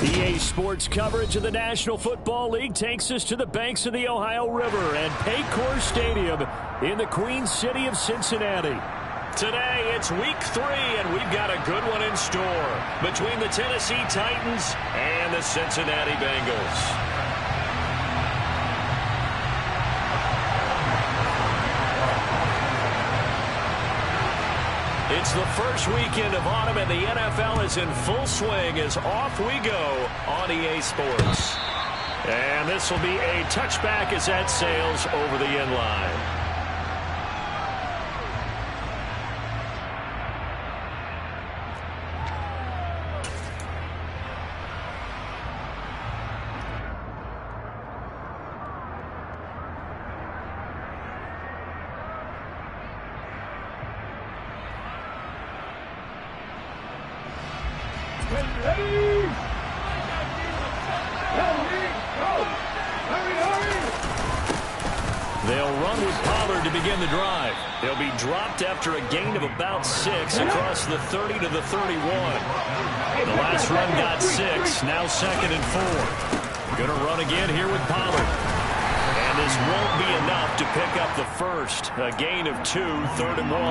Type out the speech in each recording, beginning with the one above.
EA Sports coverage of the National Football League takes us to the banks of the Ohio River and Paycor Stadium in the Queen City of Cincinnati. Today, it's week 3, and we've got a good one in store between the Tennessee Titans and the Cincinnati Bengals. It's the first weekend of autumn, and the NFL is in full swing as off we go on EA Sports. And this will be a touchback as that sails over the end line. They'll run with Pollard to begin the drive. They'll be dropped after a gain of about 6 across the 30 to the 31. The last run got 6, now 2nd and 4. Going to run again here with Pollard. And this won't be enough to pick up the first. A gain of 2, 3rd and 1.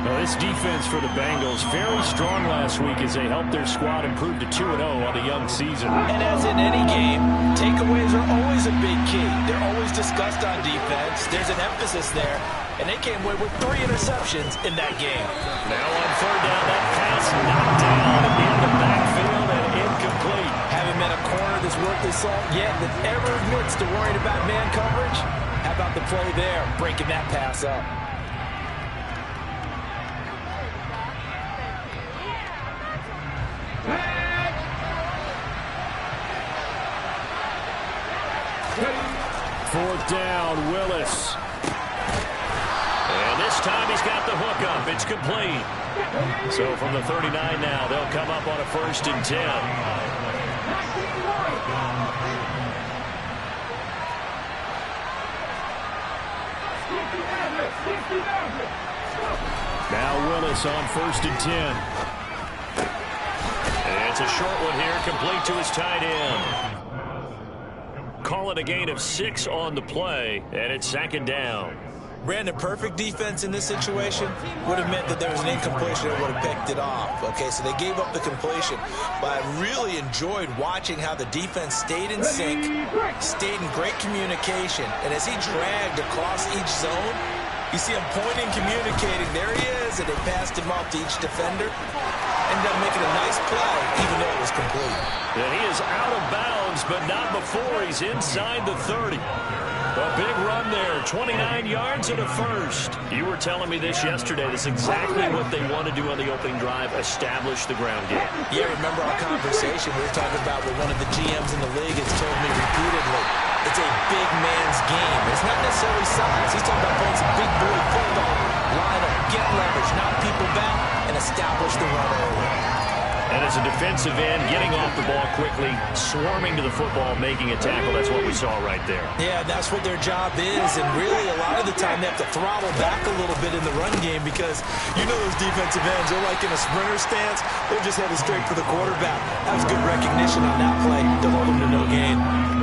Now, this defense for the Bengals very strong last week as they helped their squad improve to 2-0 on the young season. And as in any game, takeaways are always a big key. They're always discussed on defense. There's an emphasis there, and they came away with 3 interceptions in that game. Now on 3rd down, that pass knocked down in the backfield and incomplete. Haven't met a corner that's worth his salt yet that ever admits to worrying about man coverage. How about the play there, breaking that pass up? Fourth down, Willis. And this time he's got the hook up. It's complete. So from the 39 now, they'll come up on a 1st and 10. Now Willis on 1st and 10. And it's a short one here, complete to his tight end. Call it a gain of 6 on the play, and it's 2nd down. Brandon, perfect defense in this situation would have meant that there was an incompletion that would have picked it off. Okay, so they gave up the completion. But I really enjoyed watching how the defense stayed in sync, stayed in great communication. And as he dragged across each zone, you see him pointing, communicating. There he is, and they passed him off to each defender. Ended up making a nice play, even though it was complete. And he is out of bounds, but not before he's inside the 30. A big run there, 29 yards and a first. You were telling me this yesterday. This is exactly what they want to do on the opening drive, establish the ground game. Yeah, remember our conversation? We were talking about what one of the GMs in the league has told me repeatedly. It's a big man's game. It's not necessarily size. He's talking about playing some big boy football. Line up, get leverage, knock people back, and establish the run early. And as a defensive end, getting off the ball quickly, swarming to the football, making a tackle, that's what we saw right there. Yeah, that's what their job is, and really a lot of the time they have to throttle back a little bit in the run game because you know those defensive ends, they're like in a sprinter stance, they're just headed straight for the quarterback. That was good recognition on that play to hold them to no gain.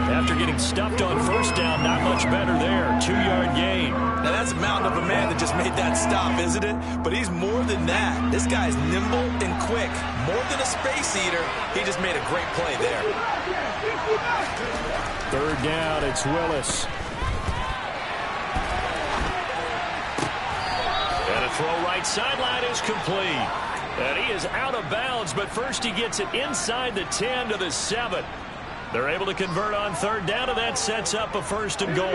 After getting stuffed on 1st down, not much better there, 2-yard gain. Now that's a mountain of a man that just made that stop, isn't it? But he's more than that. This guy's nimble and quick. More than a space eater, he just made a great play there. 3rd down, it's Willis. And a throw right sideline is complete. And he is out of bounds, but first he gets it inside the 10 to the 7. They're able to convert on 3rd down, and that sets up a 1st and goal.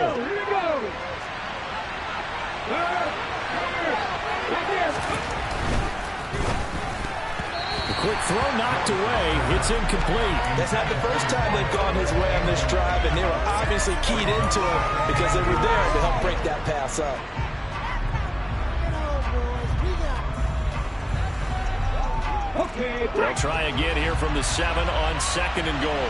The quick throw knocked away. It's incomplete. That's not the first time they've gone his way on this drive, and they were obviously keyed into him because they were there to help break that pass up. They'll try again here from the 7 on 2nd and goal.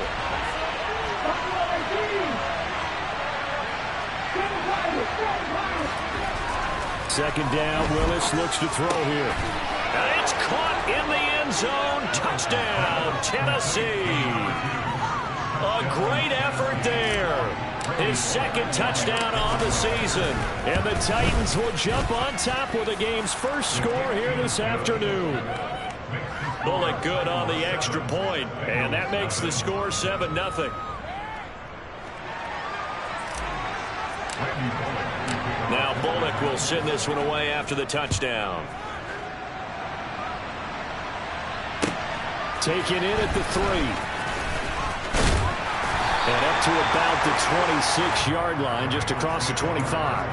Second down, Willis looks to throw here. And it's caught in the end end zone. Touchdown, Tennessee. A great effort there. His second touchdown on the season. And the Titans will jump on top with the game's first score here this afternoon. Bullock good on the extra point, and that makes the score 7-0. Now Bullock will send this one away after the touchdown. Taken in at the 3. And up to about the 26-yard line, just across the 25.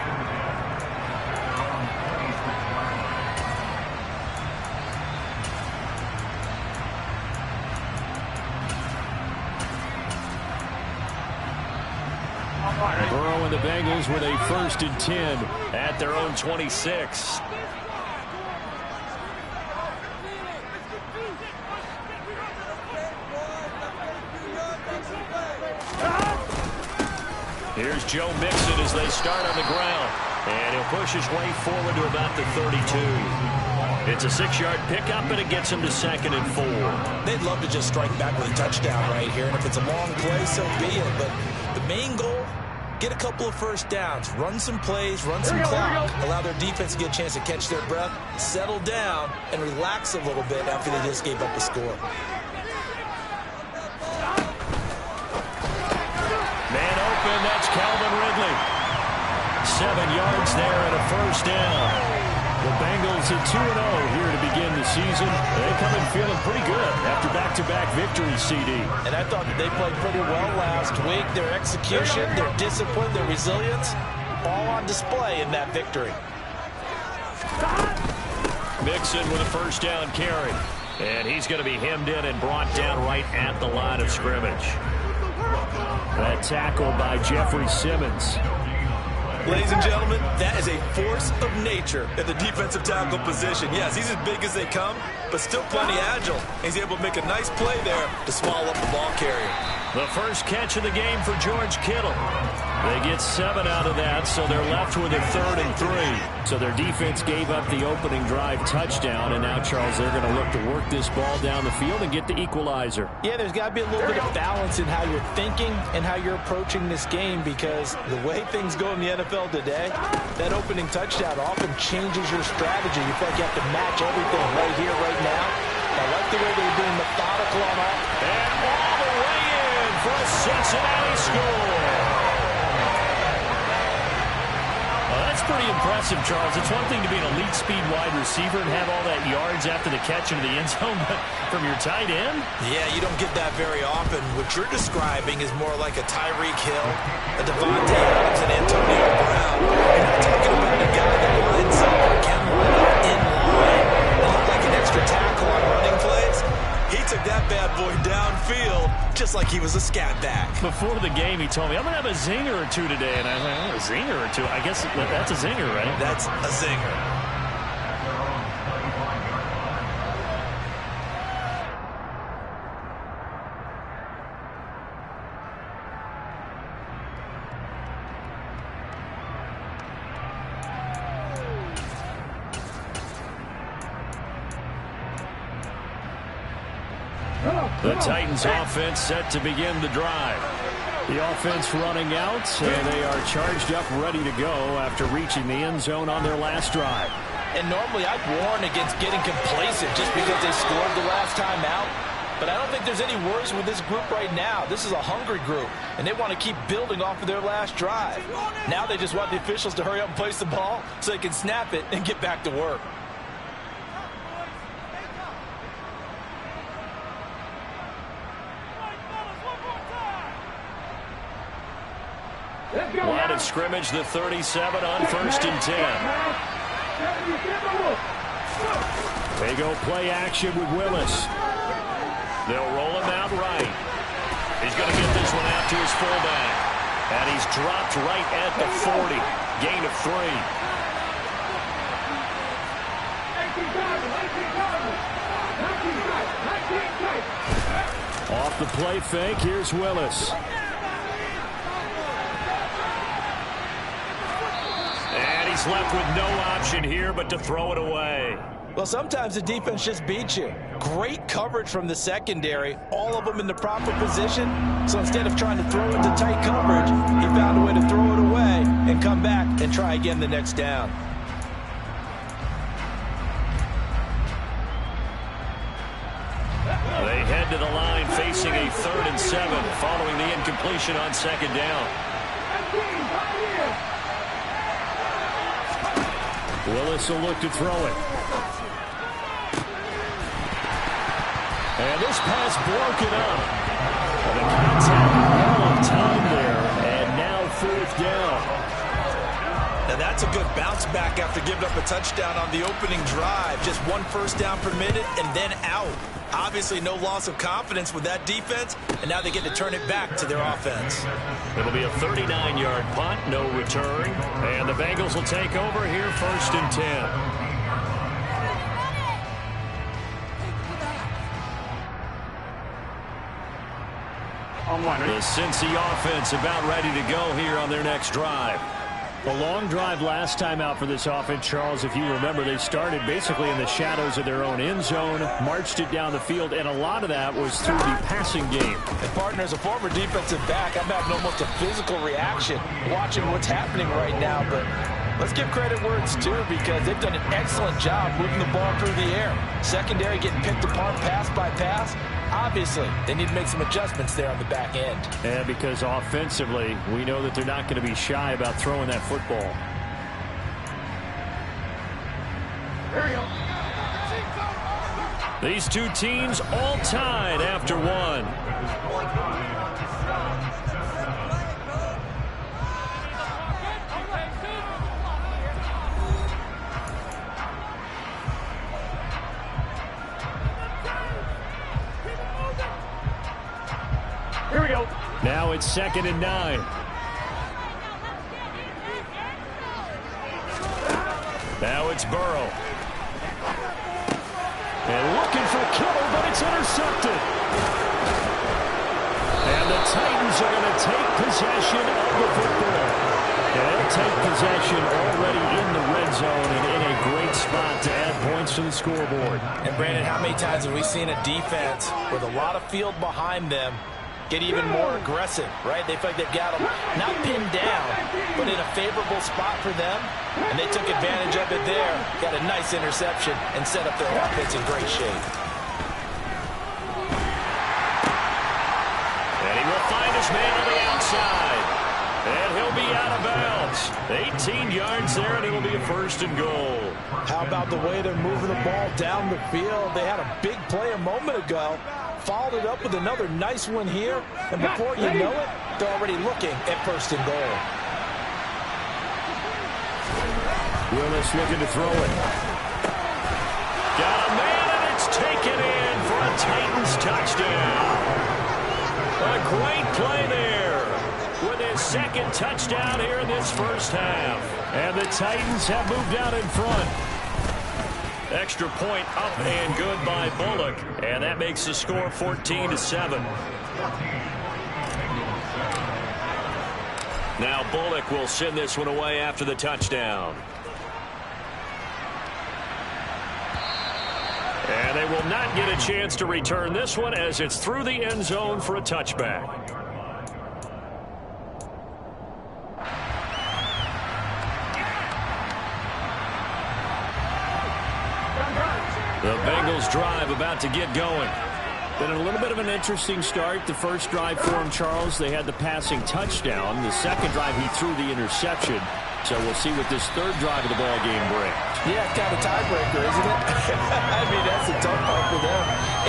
Burrow and the Bengals with a 1st and 10 at their own 26. Here's Joe Mixon as they start on the ground. And he'll push his way forward to about the 32. It's a 6-yard pickup, and it gets him to 2nd and 4. They'd love to just strike back with a touchdown right here. And if it's a long play, so be it. But the main goal, get a couple of first downs, run some plays, run some clock, allow their defense to get a chance to catch their breath, settle down, and relax a little bit after they just gave up a score. Man open, that's Calvin Ridley. 7 yards there and a 1st down. The Bengals at 2-0 here to begin the season. They come in feeling pretty good after back-to-back victories, CD. And I thought that they played pretty well last week. Their execution, their discipline, their resilience, all on display in that victory. Mixon with a 1st down carry. And he's going to be hemmed in and brought down right at the line of scrimmage. That tackle by Jeffrey Simmons. Ladies and gentlemen, that is a force of nature at the defensive tackle position. Yes, he's as big as they come, but still plenty agile. He's able to make a nice play there to swallow up the ball carrier. The first catch of the game for George Kittle. They get 7 out of that, so they're left with a 3rd and 3. So their defense gave up the opening drive touchdown, and now, Charles, they're going to look to work this ball down the field and get the equalizer. Yeah, there's got to be a little bit of balance in how you're thinking and how you're approaching this game, because the way things go in the NFL today, that opening touchdown often changes your strategy. You feel like you have to match everything right here, right now. I like the way they're being methodical on that. And all the way in for a Cincinnati score. That's pretty impressive, Charles. It's one thing to be an elite speed wide receiver and have all that yards after the catch into the end zone, but from your tight end? Yeah, you don't get that very often. What you're describing is more like a Tyreek Hill, a Devontae Adams, and Antonio Brown. You're not talking about a guy that lines up or can line up in line and look like an extra tackle on running plays. He took that bad boy downfield just like he was a scat back. Before the game, he told me, I'm going to have a zinger or two today. And I was like, oh, a zinger or two? I guess that's a zinger, right? That's a zinger. The Titans offense set to begin the drive. The offense running out, and they are charged up, ready to go after reaching the end zone on their last drive. And normally I'd warn against getting complacent just because they scored the last time out. But I don't think there's any worries with this group right now. This is a hungry group, and they want to keep building off of their last drive. Now they just want the officials to hurry up and place the ball so they can snap it and get back to work. Line of scrimmage, the 37 on 1st and 10. They go play action with Willis. They'll roll him out right. He's going to get this one out to his fullback. And he's dropped right at the 40. Gain of 3. Off the play fake, here's Willis. he's left with no option here but to throw it away. Well, sometimes the defense just beats you. Great coverage from the secondary, all of them in the proper position. So instead of trying to throw into tight coverage, he found a way to throw it away and come back and try again the next down. They head to the line facing a 3rd and 7 following the incompletion on 2nd down. Willis will look to throw it. And this pass broken up. And the Cats have all of time there, and now 4th down. Now that's a good bounce back after giving up a touchdown on the opening drive. Just 1 first down permitted and then out. Obviously no loss of confidence with that defense, and now they get to turn it back to their offense. It'll be a 39-yard punt, no return. And the Bengals will take over here 1st and 10. The Cincy offense about ready to go here on their next drive. A long drive last time out for this offense, Charles. If you remember, they started basically in the shadows of their own end zone, marched it down the field, and a lot of that was through the passing game. And partner, as a former defensive back, I'm having almost a physical reaction watching what's happening right now. But let's give credit where it's due, because they've done an excellent job moving the ball through the air. Secondary getting picked apart pass by pass. Obviously, they need to make some adjustmts there on the back end. And because offensively, we know that they're not going to be shy about throwing that football. These two teams all tied after 1. Here we go. Now it's 2nd and 9. Now it's Burrow. And looking for Kittle, but it's intercepted. And the Titans are going to take possession of the football. And they'll take possession already in the red zone and in a great spot to add points to the scoreboard. And Brandon, how many times have we seen a defense with a lot of field behind them get even more aggressive, right? They feel like they've got them not pinned down, but in a favorable spot for them, and they took advantage of it there, got a nice interception, and set up their offense in great shape. And he will find his man on the outside. And he'll be out of bounds. 18 yards there, and it'll be a 1st and goal. How about the way they're moving the ball down the field? They had a big play a moment ago. Followed it up with another nice one here, and before you know it, they're already looking at 1st and goal. Willis looking to throw it. Got a man, and it's taken in for a Titans touchdown. A great play there with his 2nd touchdown here in this 1st half. And the Titans have moved out in front. Extra point up and good by Bullock. And that makes the score 14-7. Now Bullock will send this one away after the touchdown. And they will not get a chance to return this one as it's through the end zone for a touchback. The Bengals drive about to get going. Been a little bit of an interesting start. The first drive for him, Charles, they had the passing touchdown. The second drive, he threw the interception. So we'll see what this 3rd drive of the ball game brings. Yeah, it's kind of a tiebreaker, isn't it? I mean, that's a tough part for them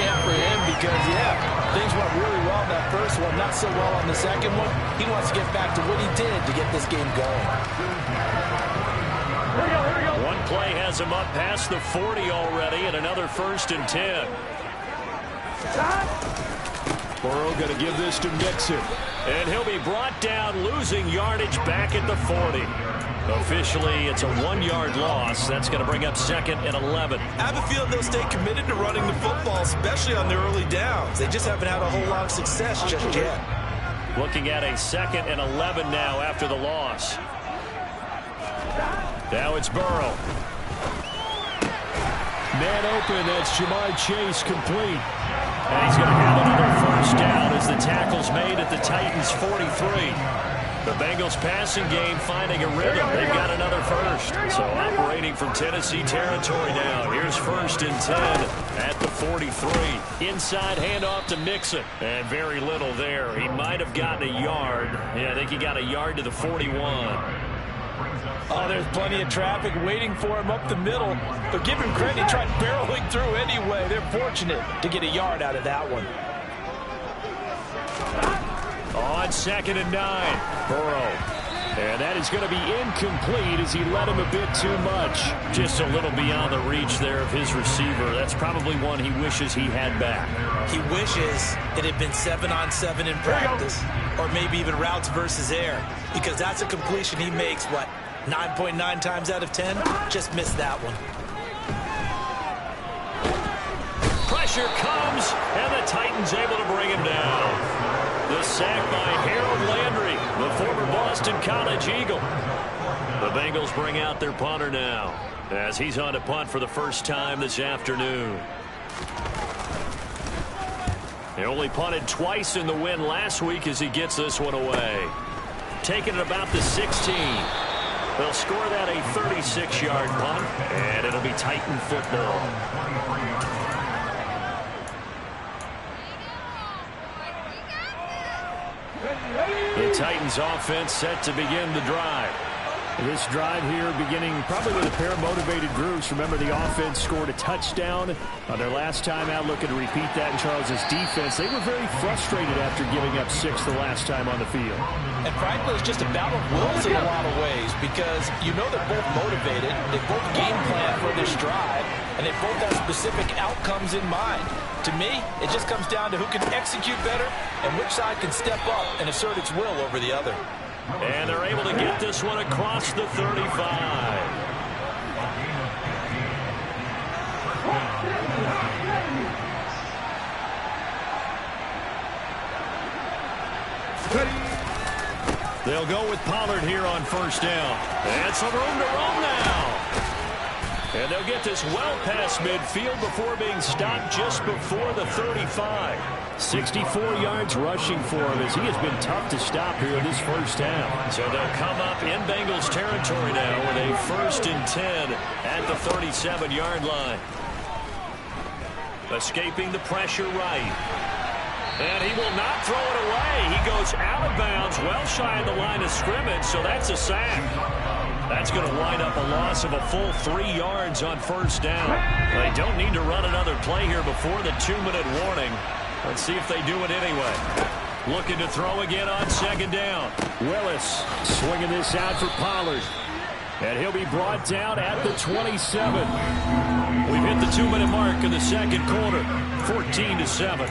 and for him because, yeah, things went really well in that first one, not so well on the second one. He wants to get back to what he did to get this game going. One play has him up past the 40 already, and another 1st and 10. Burrow going to give this to Mixon. And he'll be brought down, losing yardage back at the 40. Officially, it's a 1-yard loss. That's going to bring up 2nd and 11. I have a feeling they'll stay committed to running the football, especially on their early downs. They just haven't had a whole lot of success just yet. Looking at a 2nd and 11 now after the loss. Now it's Burrow. Man open, that's Jamar Chase, complete. And he's going to have another first down as the tackle's made at the Titans' 43. The Bengals passing game finding a rhythm. They've got another first. So operating from Tennessee territory now. Here's 1st and 10 at the 43. Inside handoff to Mixon. And very little there. He might have gotten a yard. Yeah, I think he got a yard to the 41. Oh, there's plenty of traffic waiting for him up the middle. But give him credit, he tried barreling through anyway. They're fortunate to get a yard out of that one. On 2nd and 9, Burrow. And that is going to be incomplete as he led him a bit too much. Just a little beyond the reach there of his receiver. That's probably one he wishes he had back. He wishes it had been 7-on-7 in practice, or maybe even routes versus air, because that's a completion he makes, 9.9 times out of 10? Just missed that one. Pressure comes, and the Titans able to bring him down. The sack by Harold Landry, the former Boston College Eagle. The Bengals bring out their punter now as he's on to punt for the first time this afternoon. He only punted twice in the win last week as he gets this one away. Taking it about the 16. They'll score that a 36-yard punt, and it'll be Titan football. The Titans offense set to begin the drive. This drive here beginning probably with a pair of motivated groups. Remember, the offense scored a touchdown on their last time out, looking to repeat that in Charles's defense. They were very frustrated after giving up 6 the last time on the field. And frankly, it's just a battle of wills in a lot of ways, because you know they're both motivated, they both game plan for this drive, and they both have specific outcomes in mind. To me, it just comes down to who can execute better and which side can step up and assert its will over the other. And they're able to get this one across the 35. They'll go with Pollard here on first down. And some room to roam now. And they'll get this well past midfield before being stopped just before the 35. 64 yards rushing for him as he has been tough to stop here in this first half. So they'll come up in Bengals territory now with a 1st and 10 at the 37-yard line. Escaping the pressure right. And he will not throw it away. He goes out of bounds, well shy of the line of scrimmage, so that's a sack. That's going to wind up a loss of a full 3 yards on first down. They don't need to run another play here before the 2-minute warning. Let's see if they do it anyway. Looking to throw again on 2nd down. Willis swinging this out for Pollard. And he'll be brought down at the 27. We've hit the 2-minute mark in the second quarter. 14-7.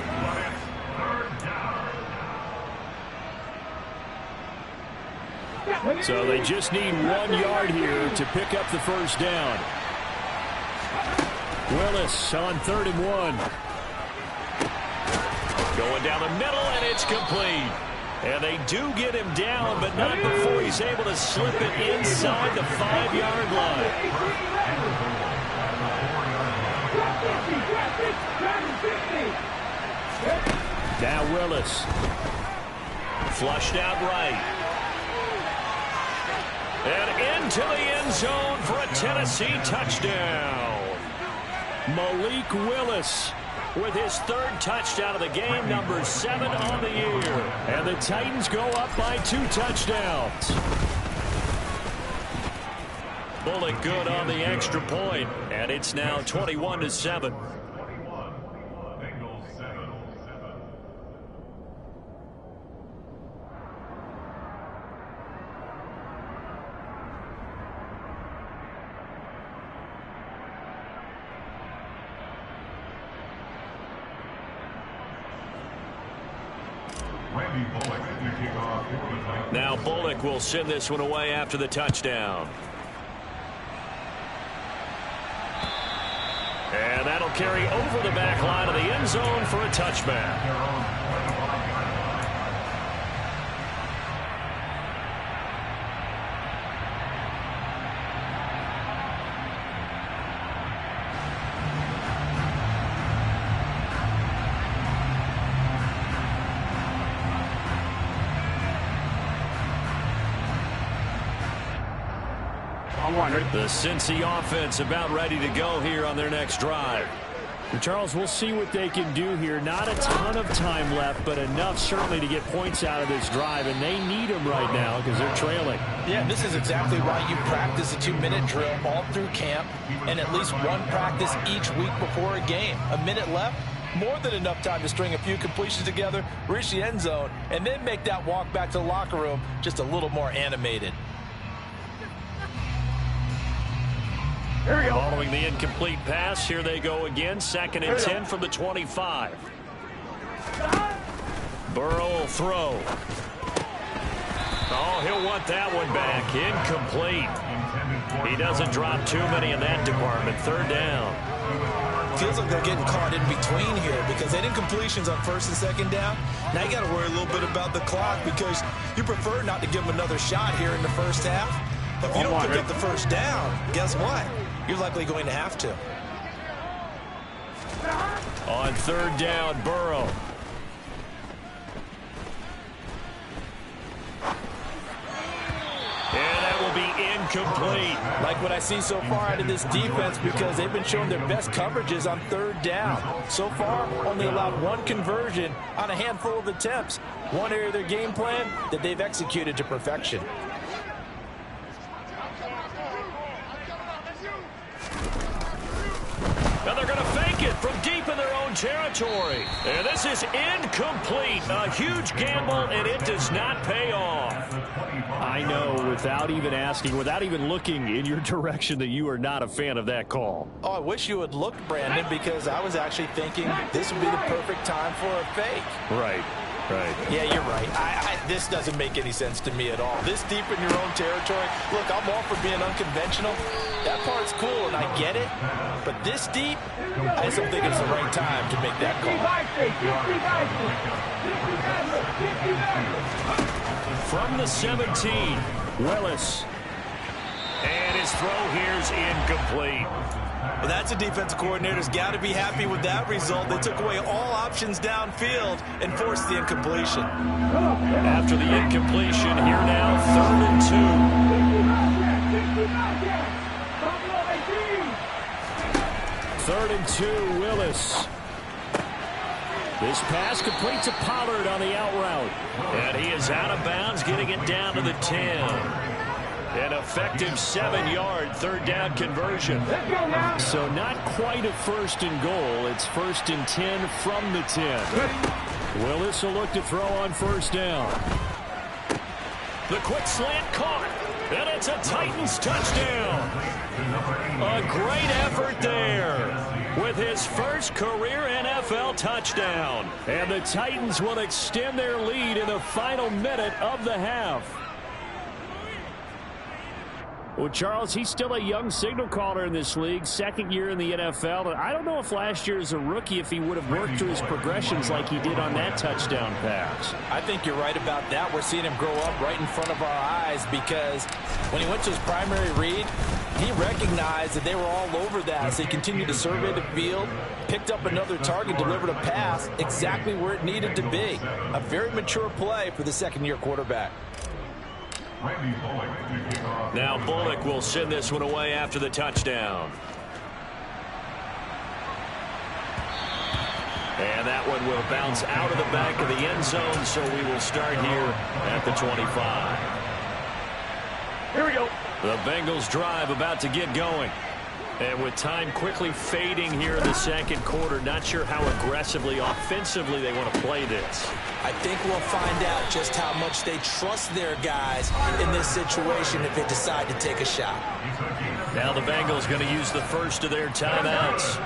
So they just need 1 yard here to pick up the first down. Willis on 3rd and 1. Going down the middle, and it's complete. And they do get him down, but not before he's able to slip it inside the 5-yard line. Now Willis. Flushed out right. And into the end zone for a Tennessee touchdown. Malik Willis with his 3rd touchdown of the game, number 7 on the year. And the Titans go up by 2 touchdowns. Bullock good on the extra point, and it's now 21-7. Now Bullock will send this one away after the touchdown. And that'll carry over the back line of the end zone for a touchback. The Cincy offense about ready to go here on their next drive. And Charles, we'll see what they can do here. Not a ton of time left, but enough certainly to get points out of this drive, and they need them right now because they're trailing. Yeah, this is exactly why you practice a 2-minute drill all through camp and at least one practice each week before a game. A minute left, more than enough time to string a few completions together, reach the end zone, and then make that walk back to the locker room just a little more animated. Following the incomplete pass, here they go again. 2nd and 10 from the 25. Burrow will throw. Oh, he'll want that one back. Incomplete. He doesn't drop too many in that department. 3rd down. Feels like they're getting caught in between here because they didn't incompletions on 1st and 2nd down. Now you got to worry a little bit about the clock because you prefer not to give them another shot here in the first half. If you don't pick up the 1st down, guess what? You're likely going to have to. On 3rd down, Burrow. And that will be incomplete. Like what I see so far out of this defense because they've been showing their best coverages on 3rd down. So far, only allowed 1 conversion on a handful of attempts. One area of their game plan that they've executed to perfection. And they're going to fake it from deep in their own territory. And this is incomplete. A huge gamble, and it does not pay off. I know, without even asking, without even looking in your direction, that you are not a fan of that call. Oh, I wish you had looked, Brandon, because I was actually thinking this would be the perfect time for a fake. Right. Right. Yeah, you're right. This doesn't make any sense to me at all. This deep in your own territory. Look, I'm all for being unconventional. That part's cool, and I get it. But this deep, I just don't think it's the right time to make that call. From the 17, Willis. And his throw here's incomplete. Well, that's a defensive coordinator's got to be happy with that result. They took away all options downfield and forced the incompletion. After the incompletion, here now, 3rd and 2. 3rd and 2, Willis. This pass complete to Pollard on the out route. And he is out of bounds, getting it down to the 10. An effective 7-yard 3rd down conversion. So not quite a 1st and goal. It's 1st and 10 from the 10. Willis will look to throw on 1st down. The quick slant caught. And it's a Titans touchdown. A great effort there with his first career NFL touchdown. And the Titans will extend their lead in the final minute of the half. Well, Charles, he's still a young signal caller in this league, 2nd year in the NFL. And I don't know if last year as a rookie if he would have worked through his progressions like he did on that touchdown pass. I think you're right about that. We're seeing him grow up right in front of our eyes because when he went to his primary read, he recognized that they were all over that as they continued to survey the field, picked up another target, delivered a pass exactly where it needed to be. A very mature play for the 2nd-year quarterback. Now Bullock will send this one away after the touchdown. And that one will bounce out of the back of the end zone, so we will start here at the 25. Here we go. The Bengals drive about to get going. And with time quickly fading here in the 2nd quarter, not sure how aggressively, offensively they want to play this. I think we'll find out just how much they trust their guys in this situation if they decide to take a shot. Now the Bengals going to use the first of their timeouts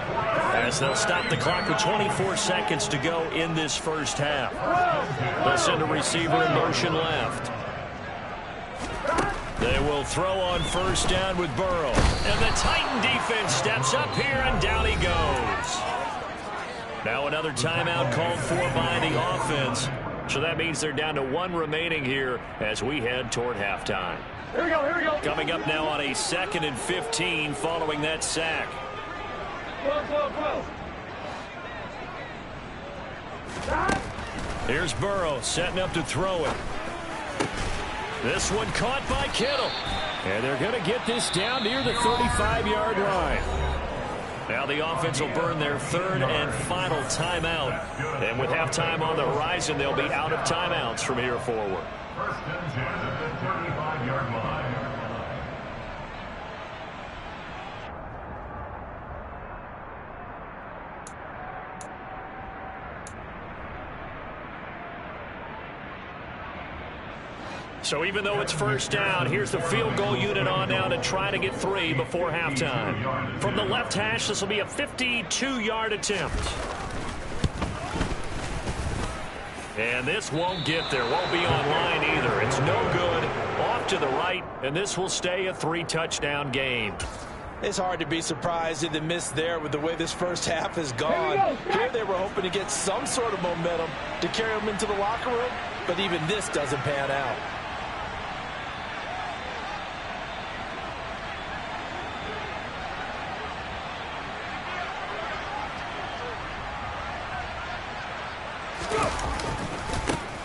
as they'll stop the clock with 24 seconds to go in this first half. They'll send a receiver in motion left. They will throw on 1st down with Burrow. And the Titan defense steps up here, and down he goes. Now another timeout called for by the offense. So that means they're down to 1 remaining here as we head toward halftime. Here we go, here we go. Coming up now on a 2nd and 15 following that sack. Here's Burrow setting up to throw it. This one caught by Kittle. And they're going to get this down near the 35-yard line. Now the offense will burn their third and final timeout. And with halftime on the horizon, they'll be out of timeouts from here forward. First and 10 at the 35-yard line. So even though it's first down, here's the field goal unit on now to try to get 3 before halftime. From the left hash, this will be a 52-yard attempt. And this won't get there. Won't be online either. It's no good. Off to the right, and this will stay a 3-touchdown game. It's hard to be surprised in the miss there with the way this first half has gone. Here they were hoping to get some sort of momentum to carry them into the locker room, but even this doesn't pan out.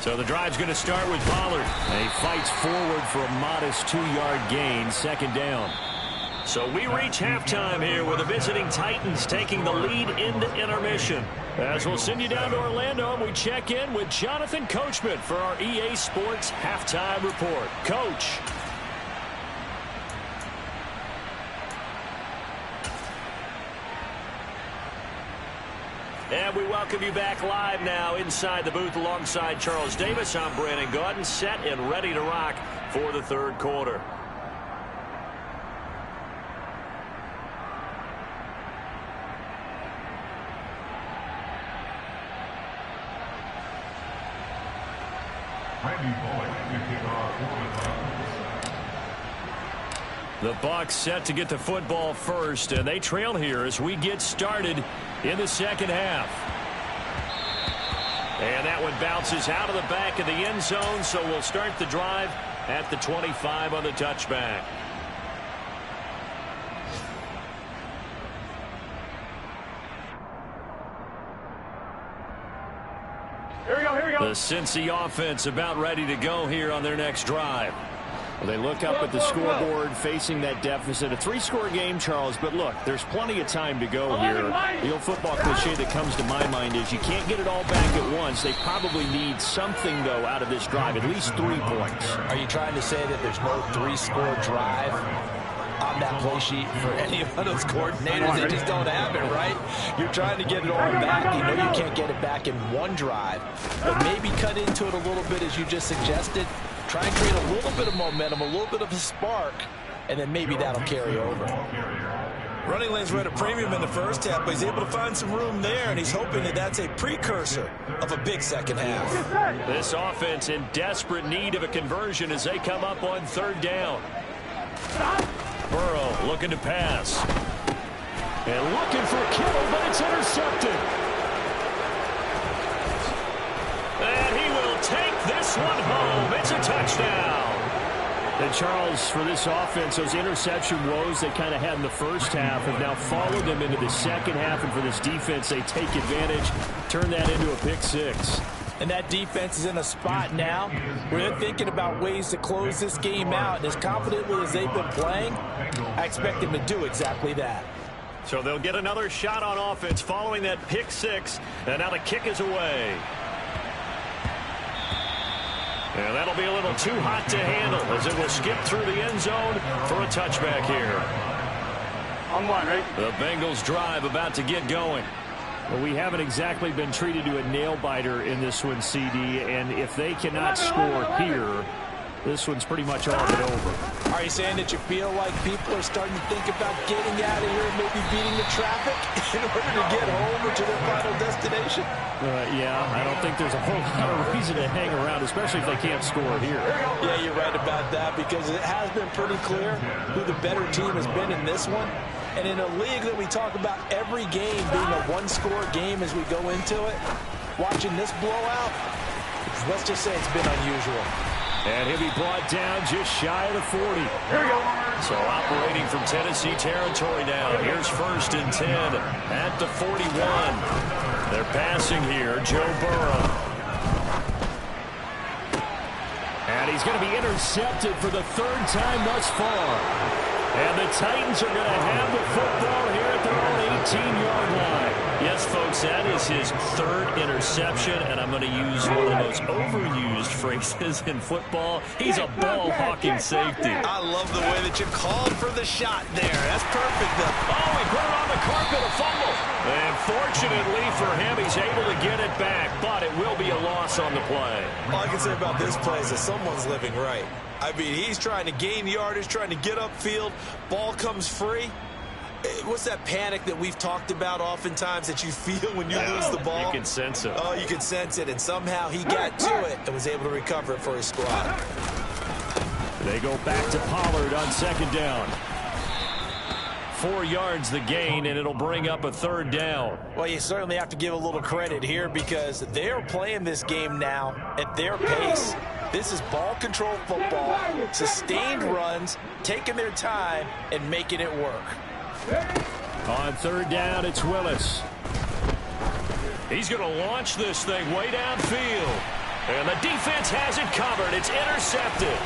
So the drive's going to start with Pollard. And he fights forward for a modest 2-yard gain, second down. So we reach halftime here with the visiting Titans taking the lead into intermission. As we'll send you down to Orlando, and we check in with Jonathan Coachman for our EA Sports Halftime Report. Coach. And we welcome you back live now inside the booth alongside Charles Davis. I'm Brandon Gaudin, set and ready to rock for the third quarter. The Bucs set to get the football first, and they trail here as we get started in the second half. And that one bounces out of the back of the end zone, so we'll start the drive at the 25 on the touchback. Here we go. The Cincy offense about ready to go here on their next drive. Well, they look up at the scoreboard facing that deficit. A 3-score game, Charles, but look, there's plenty of time to go here. The old football cliche that comes to my mind is you can't get it all back at once. They probably need something, though, out of this drive, at least 3 points. Are you trying to say that there's no 3-score drive on that play sheet for any of those coordinators? They just don't have it, right? You're trying to get it all back. You know you can't get it back in one drive, but maybe cut into it a little bit as you just suggested. Try and create a little bit of momentum, a little bit of a spark, and then maybe that'll carry over. Running lanes were at a premium in the first half, but he's able to find some room there, and he's hoping that that's a precursor of a big second half. This offense in desperate need of a conversion as they come up on third down. Burrow looking to pass. And looking for Kittle, but it's intercepted. And he will take this one home. It's a touchdown. And Charles, for this offense, those interception woes they kind of had in the first half have now followed them into the second half. And for this defense, they take advantage, turn that into a pick 6. And that defense is in a spot now where they're thinking about ways to close this game out. And as confidently as they've been playing, I expect them to do exactly that. So they'll get another shot on offense following that pick 6. And now the kick is away. And that'll be a little too hot to handle as it will skip through the end zone for a touchback here. On one, right? The Bengals drive about to get going. Well, we haven't exactly been treated to a nail-biter in this one, CD, and if they cannot score here, this one's pretty much all but over. Are you saying that you feel like people are starting to think about getting out of here and maybe beating the traffic in order to get home or to their final destination? Yeah, I don't think there's a whole lot of reason to hang around, especially if they can't score here. Yeah, you're right about that because it has been pretty clear who the better team has been in this one. And in a league that we talk about every game being a one-score game as we go into it, watching this blowout, let's just say it's been unusual. And he'll be brought down just shy of the 40. Here we go. So operating from Tennessee territory now. Here's first and 10 at the 41. They're passing here. Joe Burrow. And he's going to be intercepted for the third time thus far. And the Titans are going to have the football here at their own 18-yard line. Yes, folks, that is his third interception, and I'm going to use one of the most overused phrases in football. He's a ball-hawking safety. I love the way that you called for the shot there. That's perfect, though. Oh, he put it on the carpet, a fumble. And fortunately for him, he's able to get it back, but it will be a loss on the play. All I can say about this play is that someone's living right. I mean, he's trying to gain yardage, trying to get upfield. Ball comes free. What's that panic that we've talked about oftentimes that you feel when you lose the ball? You can sense it. Oh, you can sense it, and somehow he got to it and was able to recover it for his squad. They go back to Pollard on second down. 4 yards the gain, and it'll bring up a third down. Well, you certainly have to give a little credit here because they're playing this game now at their pace. This is ball control football, sustained runs, taking their time, and making it work. On third down, it's Willis. He's going to launch this thing way downfield. And the defense has it covered. It's intercepted.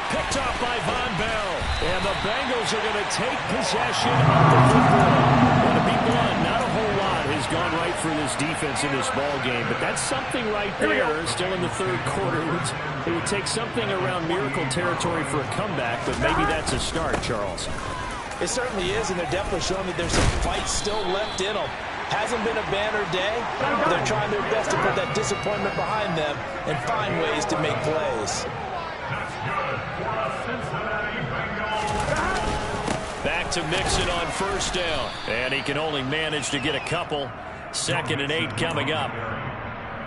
Picked off by Von Bell. And the Bengals are going to take possession of the football. Well, to be blunt, not a whole lot has gone right for this defense in this ball game. But that's something right there. Still in the third quarter. It would take something around miracle territory for a comeback. But maybe that's a start, Charles. It certainly is, and they're definitely showing that there's some fight still left in them. Hasn't been a banner day, but they're trying their best to put that disappointment behind them and find ways to make plays. Back to Mixon on first down. And he can only manage to get a couple. 2nd and 8 coming up.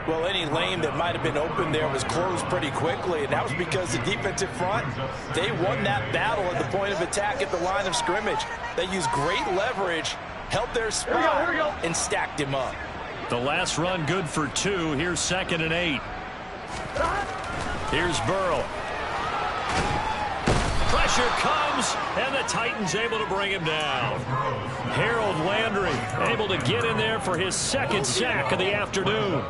Well, any lane that might have been open there was closed pretty quickly, and that was because the defensive front, they won that battle at the point of attack at the line of scrimmage. They used great leverage, held their spot, and stacked him up. The last run good for 2. Here's 2nd and 8. Here's Burrow. Pressure comes, and the Titans able to bring him down. Harold Landry able to get in there for his 2nd sack of the afternoon.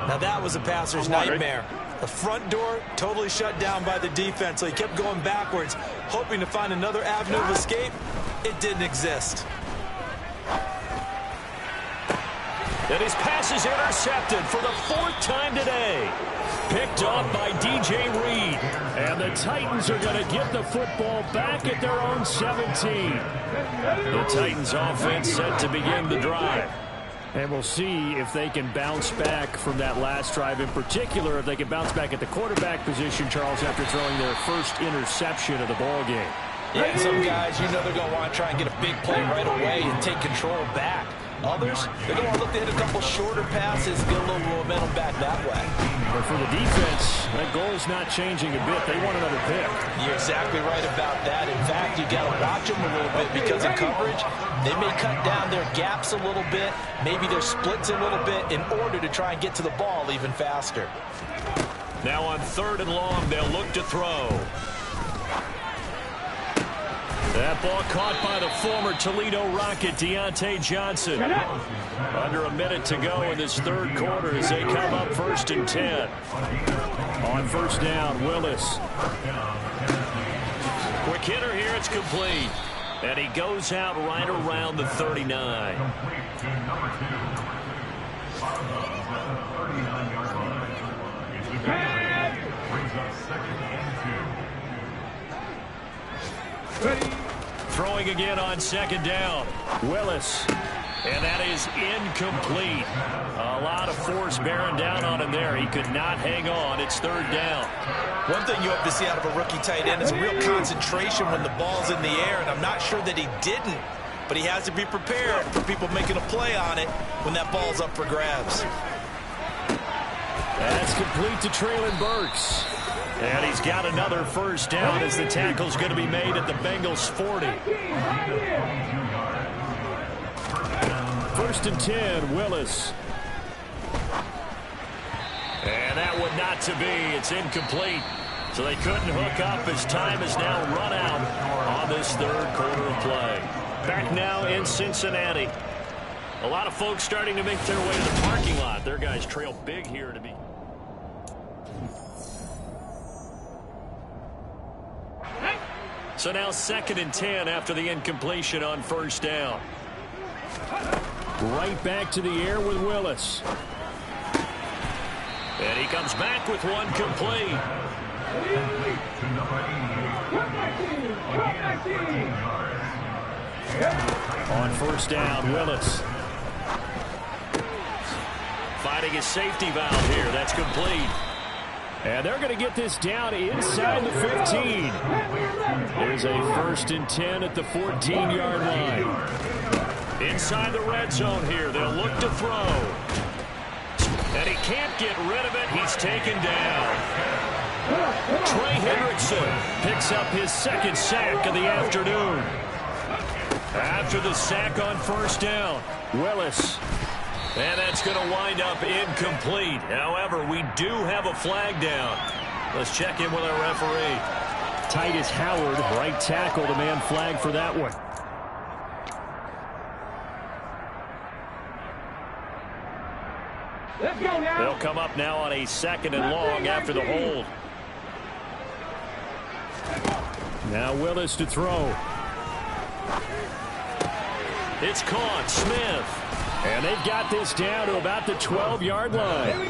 Now that was a passer's nightmare. The front door totally shut down by the defense, so he kept going backwards, hoping to find another avenue of escape. It didn't exist. And his pass is intercepted for the 4th time today. Picked off by DJ Reed. And the Titans are going to get the football back at their own 17. The Titans offense set to begin the drive. And we'll see if they can bounce back from that last drive. In particular, if they can bounce back at the quarterback position, Charles, after throwing their first interception of the ball game. Yeah, some guys, you know they're going to want to try and get a big play right away and take control back. Others, they're going to want to look to hit a couple shorter passes, get a little momentum back that way. But for the defense, that goal's not changing a bit. They want another pick. You're exactly right about that. In fact, you got to watch them a little bit because of coverage. They may cut down their gaps a little bit, maybe their splits a little bit in order to try and get to the ball even faster. Now on 3rd and long, they'll look to throw. That ball caught by the former Toledo Rocket, Deontay Johnson. Under a minute to go in this 3rd quarter as they come up 1st and 10. On first down, Willis. Quick hitter here, it's complete. And he goes out right around the 39. Throwing again on 2nd down. Willis. And that is incomplete. A lot of force bearing down on him there. He could not hang on. It's 3rd down. One thing you hope to see out of a rookie tight end is a real concentration when the ball's in the air, and I'm not sure that he didn't, but he has to be prepared for people making a play on it when that ball's up for grabs. That's complete to Traylon Burks. And he's got another first down as the tackle's going to be made at the Bengals 40. 1st and 10, Willis. And that one not to be. It's incomplete. So they couldn't hook up as time has now run out on this 3rd quarter of play. Back now in Cincinnati. A lot of folks starting to make their way to the parking lot. Their guys trail big here to be. So now 2nd and 10 after the incompletion on 1st down. Right back to the air with Willis. And he comes back with one complete. On 1st down, Willis. Fighting his safety valve here. That's complete. And they're going to get this down inside the 15. There's a 1st and 10 at the 14-yard line. Inside the red zone here. They'll look to throw. And he can't get rid of it. He's taken down. Trey Hendrickson picks up his 2nd sack of the afternoon. After the sack on 1st down, Willis. And that's going to wind up incomplete. However, we do have a flag down. Let's check in with our referee. Titus Howard, right tackle, the man flagged for that one. Let's go now. They'll come up now on a 2nd and long after the hold. Now Willis to throw. It's caught. Smith. And they've got this down to about the 12-yard line.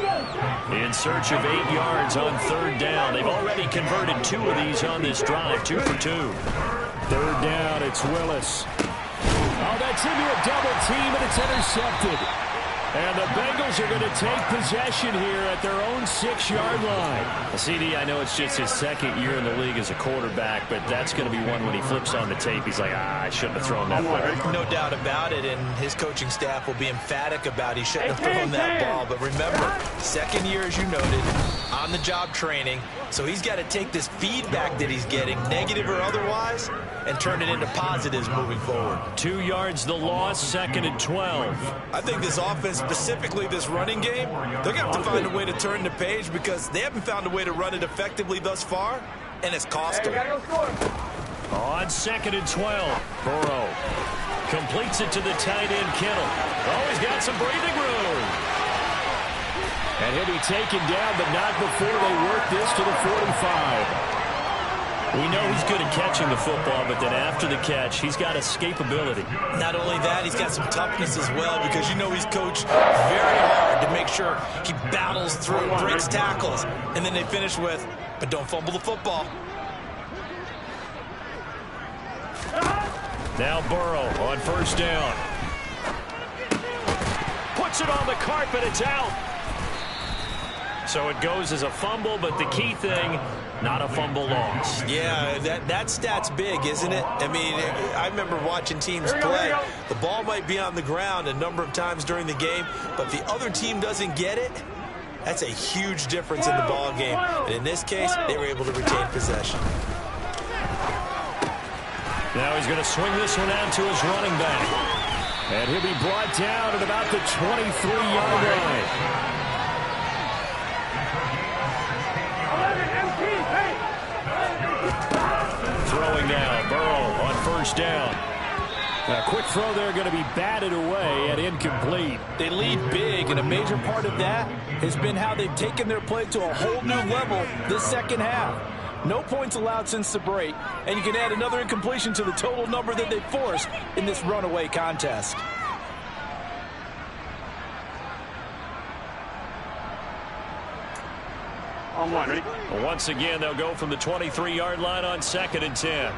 In search of 8 yards on 3rd down. They've already converted 2 of these on this drive, 2 for 2. 3rd down, it's Willis. Oh, that's into a double team, and it's intercepted. And the Bengals are going to take possession here at their own 6-yard line. CD, I know it's just his 2nd year in the league as a quarterback, but that's going to be one when he flips on the tape. He's like, I shouldn't have thrown that ball. No doubt about it, and his coaching staff will be emphatic about he shouldn't have thrown that ball. But remember, 2nd year, as you noted, on-the-job training. So he's got to take this feedback that he's getting, negative or otherwise, and turn it into positives moving forward. 2 yards the loss, 2nd and 12. I think this offense, specifically this running game, they're going to have to find a way to turn the page because they haven't found a way to run it effectively thus far, and it's cost them. On 2nd and 12, Burrow completes it to the tight end, Kittle. Oh, he's got some breathing room. And he'll be taken down, but not before they work this to the 45. We know he's good at catching the football, but then after the catch, he's got escapability. Not only that, he's got some toughness as well because you know he's coached very hard to make sure he battles through, breaks tackles, and then they finish with, but don't fumble the football. Now Burrow on 1st down. Puts it on the carpet, it's out. So it goes as a fumble, but the key thing, not a fumble loss. Yeah, that stat's big, isn't it? I mean, I remember watching teams play. The ball might be on the ground a number of times during the game, but if the other team doesn't get it, that's a huge difference in the ball game. And in this case, they were able to retain possession. Now he's going to swing this one out to his running back. And he'll be brought down at about the 23-yard line. Throwing now, Burrow on 1st down. A quick throw there going to be batted away and incomplete. They lead big, and a major part of that has been how they've taken their play to a whole new level this 2nd half. No points allowed since the break, and you can add another incompletion to the total number that they've forced in this runaway contest. On 1, ready? Once again, they'll go from the 23-yard line on 2nd and 10.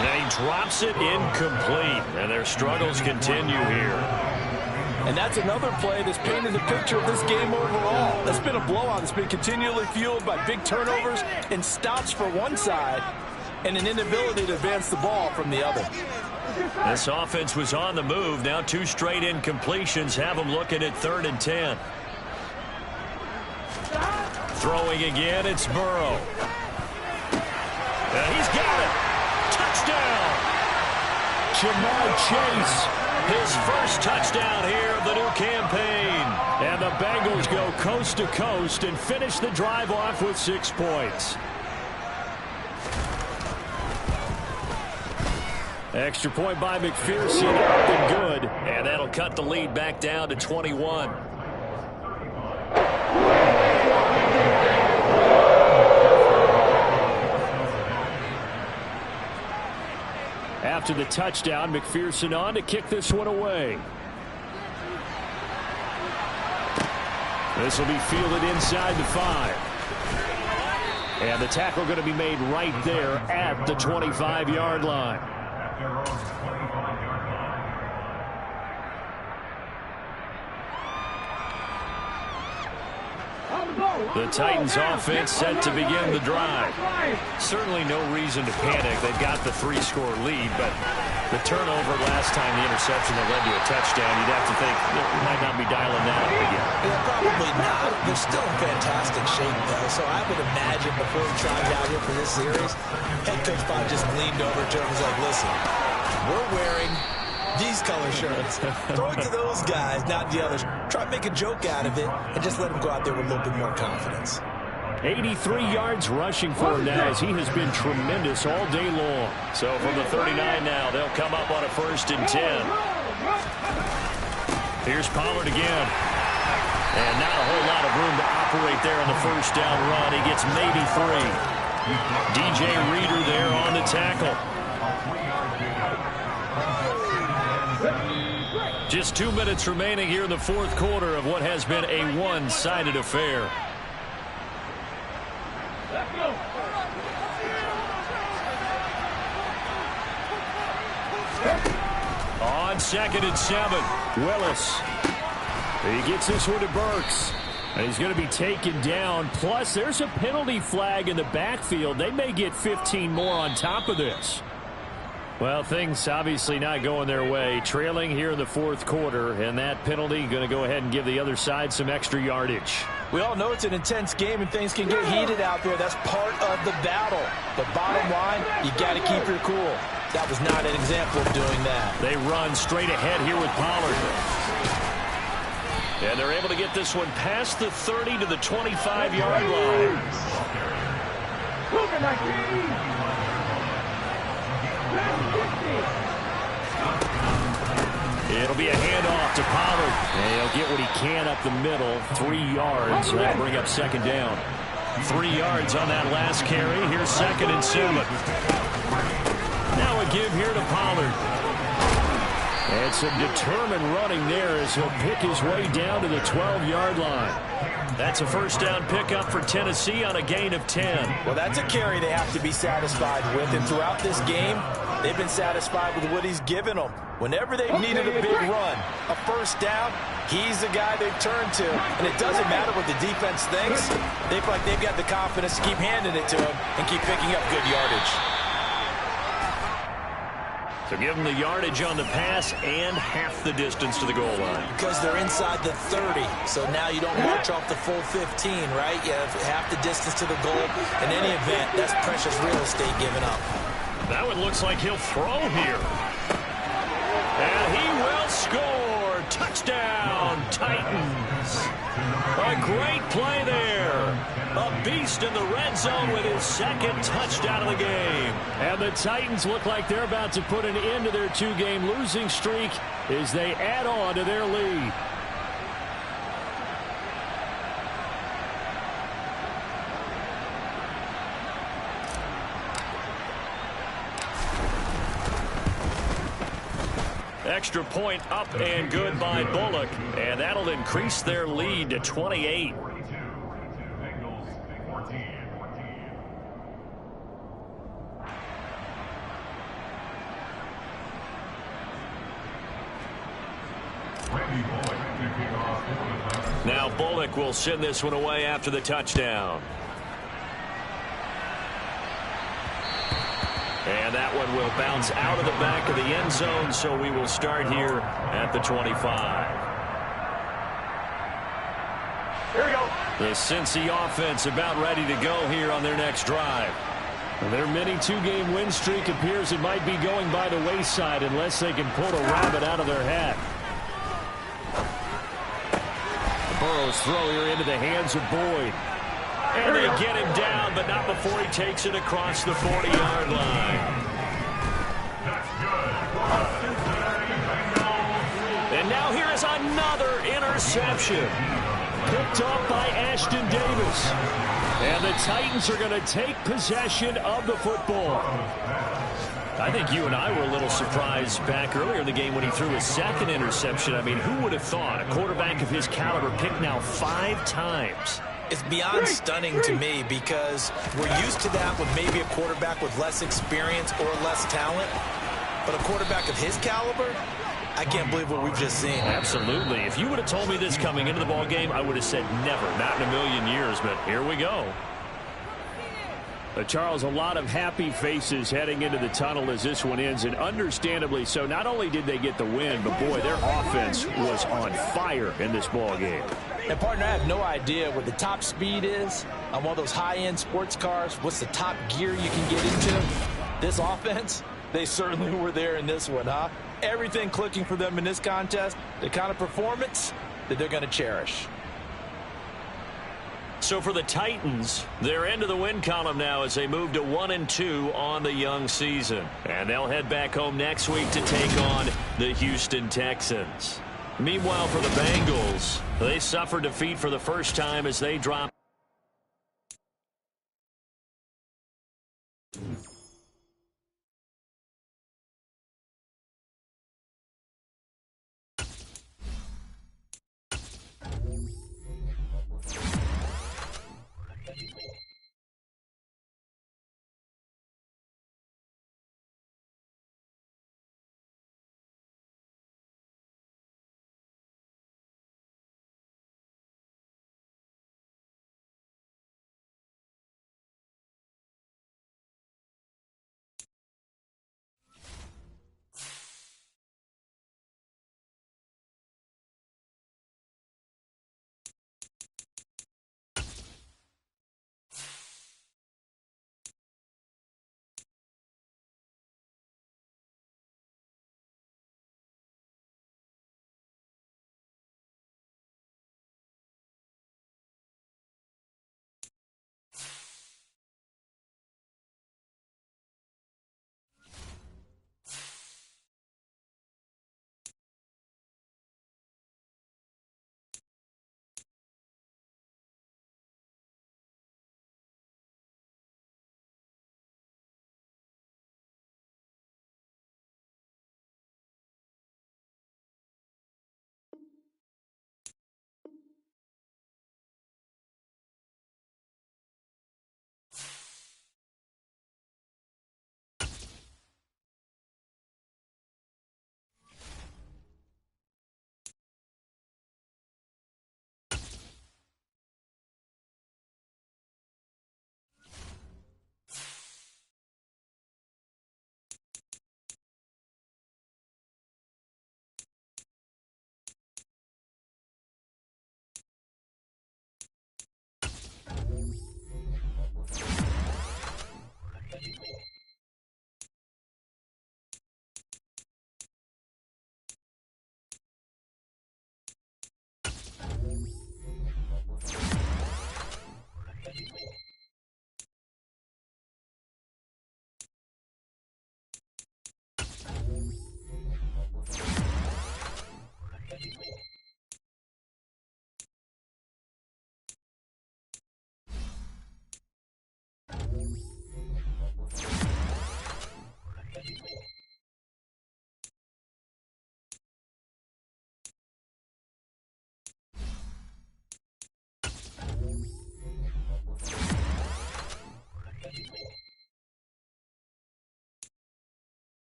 And he drops it incomplete, and their struggles continue here. And that's another play that's painted the picture of this game overall. That's been a blowout that's been continually fueled by big turnovers and stops for one side and an inability to advance the ball from the other. This offense was on the move. Now 2 straight incompletions have them looking at 3rd and 10. Throwing again, it's Burrow. And he's got it. Touchdown. Jamar Chase His first touchdown here of the new campaign. And the Bengals go coast to coast and finish the drive off with 6 points. Extra point by McPherson, up and good. And that'll cut the lead back down to 21. After the touchdown, McPherson on to kick this one away. This will be fielded inside the 5. And the tackle going to be made right there at the 25-yard line. The Titans offense set to begin the drive. Certainly no reason to panic. They've got the 3-score lead, but the turnover last time, the interception that led to a touchdown, you'd have to think they might not be dialing that up again. Yeah, probably not. They're still in fantastic shape, though, so I would imagine before he tried out here for this series, head coach probably just leaned over to him and was like, listen, we're wearing these color shirts. Throw it to those guys, not the others. Try to make a joke out of it and just let them go out there with a little bit more confidence. 83 yards rushing for him now as he has been tremendous all day long. So from the 39 now, they'll come up on a 1st and 10. Here's Pollard again. And not a whole lot of room to operate there on the first down run. He gets maybe 3. DJ Reader there on the tackle. Just 2 minutes remaining here in the 4th quarter of what has been a one-sided affair. On 2nd and 7, Willis. He gets this one to Burks. And he's going to be taken down. Plus, there's a penalty flag in the backfield. They may get 15 more on top of this. Well, things obviously not going their way. Trailing here in the 4th quarter, and that penalty going to go ahead and give the other side some extra yardage. We all know it's an intense game and things can get heated out there. That's part of the battle. But bottom line, you got to keep your cool. That was not an example of doing that. They run straight ahead here with Pollard. And they're able to get this one past the 30 to the 25-yard line. It'll be a handoff to Pollard. And he'll get what he can up the middle. 3 yards. That'll bring up 2nd down. 3 yards on that last carry. Here's 2nd and 7. Now a give here to Pollard. And some determined running there as he'll pick his way down to the 12-yard line. That's a first down pickup for Tennessee on a gain of 10. Well, that's a carry they have to be satisfied with. And throughout this game, they've been satisfied with what he's given them. Whenever they've needed a big run, a first down, he's the guy they've turned to. And it doesn't matter what the defense thinks. They feel like they've got the confidence to keep handing it to him and keep picking up good yardage. So give them the yardage on the pass and half the distance to the goal line. Because they're inside the 30, so now you don't march off the full 15, right? You have half the distance to the goal. In any event, that's precious real estate given up. That one looks like he'll throw here. And he will score. Touchdown, Titans. A great play there. A beast in the red zone with his 2nd touchdown of the game. And the Titans look like they're about to put an end to their 2-game losing streak as they add on to their lead. Extra point up and good by Bullock. And that'll increase their lead to 28. Now Bullock will send this one away after the touchdown. And that one will bounce out of the back of the end zone, so we will start here at the 25. Here we go. The Cincy offense about ready to go here on their next drive. Their mini two-game win streak appears it might be going by the wayside unless they can pull a rabbit out of their hat. Burrow's throw here into the hands of Boyd. And they get him down, but not before he takes it across the 40-yard line. And now here is another interception. Picked up by Ashton Davis. And the Titans are going to take possession of the football. I think you and I were a little surprised back earlier in the game when he threw his second interception. I mean, who would have thought a quarterback of his caliber picked now 5 times? It's beyond stunning to me because we're used to that with maybe a quarterback with less experience or less talent. But a quarterback of his caliber, I can't believe what we've just seen. Absolutely. If you would have told me this coming into the ball game, I would have said never, not in a million years, but here we go. Charles, a lot of happy faces heading into the tunnel as this one ends, and understandably so. Not only did they get the win, but boy, their offense was on fire in this ball game. And partner, I have no idea what the top speed is on one of those high-end sports cars. What's the top gear you can get into? This offense, they certainly were there in this one, huh? Everything clicking for them in this contest, the kind of performance that they're going to cherish. So for the Titans, they're into the win column now as they move to 1-2 on the young season. And they'll head back home next week to take on the Houston Texans. Meanwhile, for the Bengals, they suffered defeat for the first time as they dropped